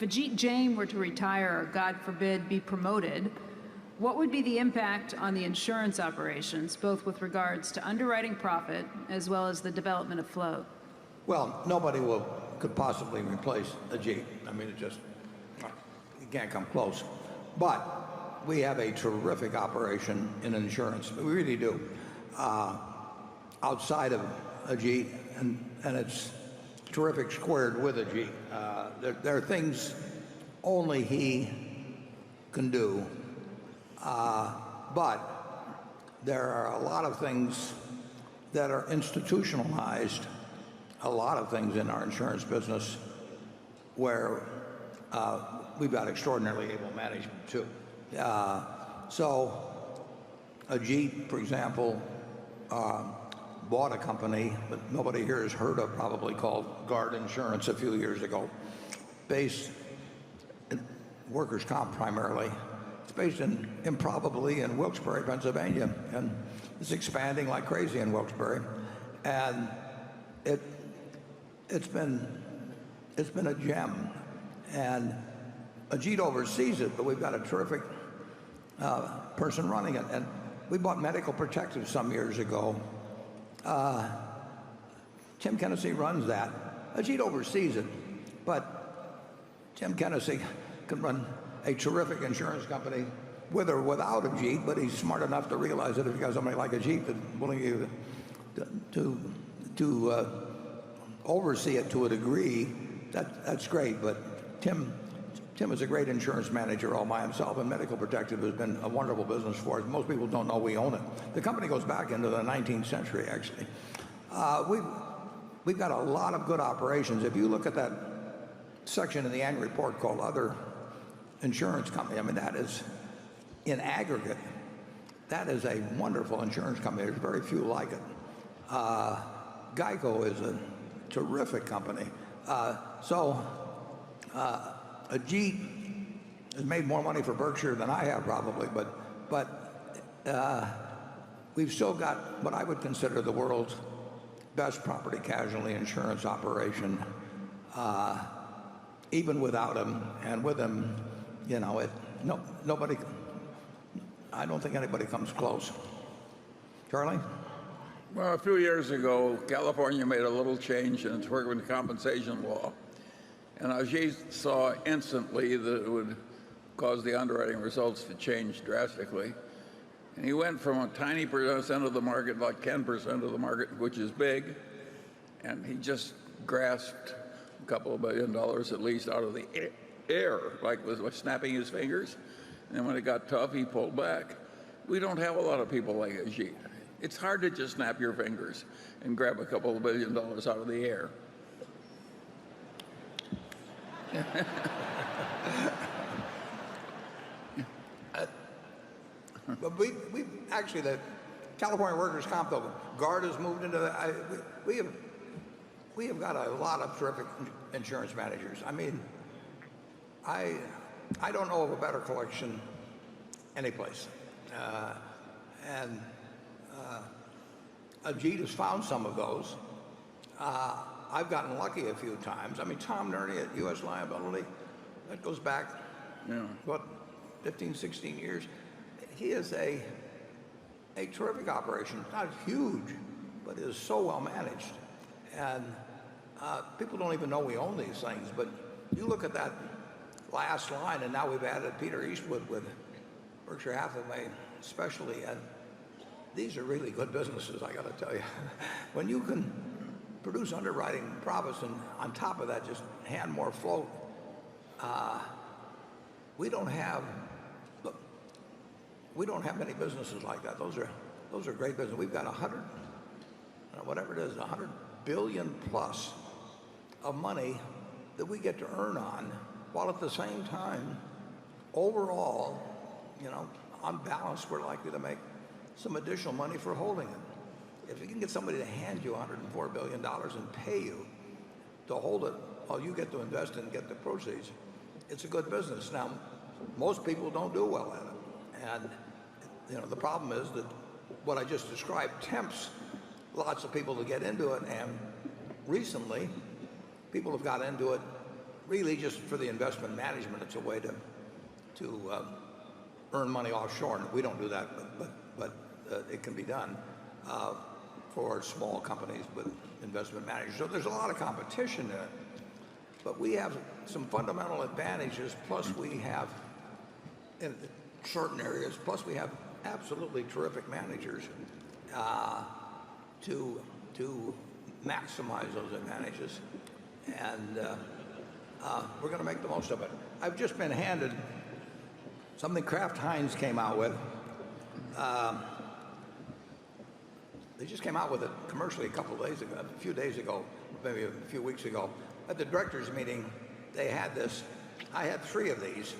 if Ajit Jain were to retire or, God forbid, be promoted, what would be the impact on the insurance operations, both with regards to underwriting profit as well as the development of float? Well, nobody could possibly replace Ajit. I mean, you can't come close. But we have a terrific operation in insurance. We really do. Outside of Ajit, and it's terrific squared with Ajit. There are things only he can do. But there are a lot of things that are institutionalized, a lot of things in our insurance business where we've got extraordinarily able management too. So Ajit, for example, bought a company that nobody here has heard of probably called Guard Insurance a few years ago, based in workers' comp primarily. It's based in improbably in Wilkes-Barre, Pennsylvania, and it's expanding like crazy in Wilkes-Barre. And it's been a gem. And Ajit oversees it, but we've got a terrific person running it. And we bought Medical Protective some years ago. Tim Kennedy runs that. Ajit oversees it, but Tim Kennedy can run a terrific insurance company with or without Ajit, but he's smart enough to realize that if you got somebody like Ajit that's willing to oversee it to a degree, that's great. But Tim is a great insurance manager all by himself, and Medical Protective has been a wonderful business for us. Most people don't know we own it. The company goes back into the 19th century, actually. We've got a lot of good operations. If you look at that section in the annual report called Other Insurance Company, I mean, that is, in aggregate, that is a wonderful insurance company. There's very few like it. Geico is a terrific company. Ajit has made more money for Berkshire than I have probably, but we've still got what I would consider the world's best property casualty insurance operation, even without him. And with him, you know, nobody, I don't think anybody comes close. Charlie? Well, a few years ago, California made a little change in its workers' compensation law. And Ajit saw instantly that it would cause the underwriting results to change drastically. And he went from a tiny percent of the market, like 10% of the market, which is big, and he just grasped a couple of $1 billion at least out of the air, like was snapping his fingers. And then when it got tough, he pulled back. We don't have a lot of people like Ajit. It's hard to just snap your fingers and grab a couple of $1 billion out of the air. But we actually, the California workers' comp, though, Guard has moved into that. We have got a lot of terrific insurance managers. I mean, I don't know of a better collection anyplace. And Ajit has found some of those. I've gotten lucky a few times. I mean, Tom Nerney at U.S. Liability, that goes back, what, 15, 16 years. He is a terrific operation. Not huge, but is so well managed. And people don't even know we own these things. But you look at that last line, and now we've added Peter Eastwood with Berkshire Hathaway especially. And these are really good businesses, I got to tell you. When you can produce underwriting profits and on top of that just hand more float, we don't have many businesses like that. Those are great businesses. We've got 100, whatever it is, 100 billion plus of money that we get to earn on, while at the same time, overall, on balance, we're likely to make some additional money for holding it. If you can get somebody to hand you $104 billion and pay you to hold it while you get to invest and get the proceeds, it's a good business. Now, most people don't do well at it. And the problem is that what I just described tempts lots of people to get into it. And recently, people have got into it really just for the investment management. It's a way to earn money offshore. And we don't do that, but it can be done for small companies with investment managers. So there's a lot of competition in it. But we have some fundamental advantages, plus we have, in certain areas, plus we have absolutely terrific managers to maximize those advantages. And we're going to make the most of it. I've just been handed something Kraft Heinz came out with. They just came out with it commercially a few days ago, maybe a few weeks ago. At the directors' meeting, they had this. I had 3 of these.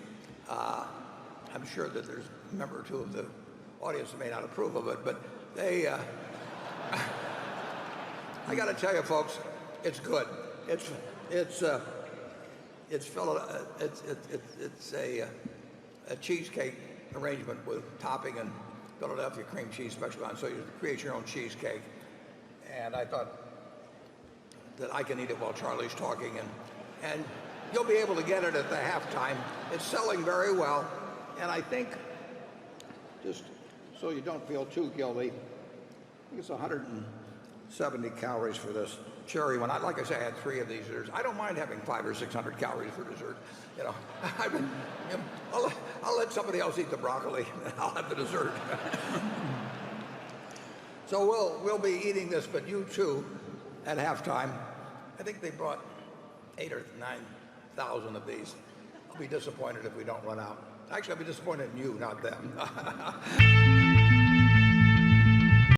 I'm sure that there's a member or 2 of the audience that may not approve of it, but they. I got to tell you, folks, it's good. It's a cheesecake arrangement with topping and Philadelphia cream cheese special on, so you create your own cheesecake. And I thought that I can eat it while Charlie's talking, and you'll be able to get it at the halftime. It's selling very well, and I think, just so you don't feel too guilty, I think it's 170 calories for this cherry one. Like I say, I had 3 of these desserts. I don't mind having 500 or 600 calories for dessert. You know, I'll let somebody else eat the broccoli, and I'll have the dessert. So we'll be eating this, but you too, at halftime. I think they brought 8,000 or 9,000 of these. I'll be disappointed if we don't run out. Actually, I'll be disappointed in you, not them.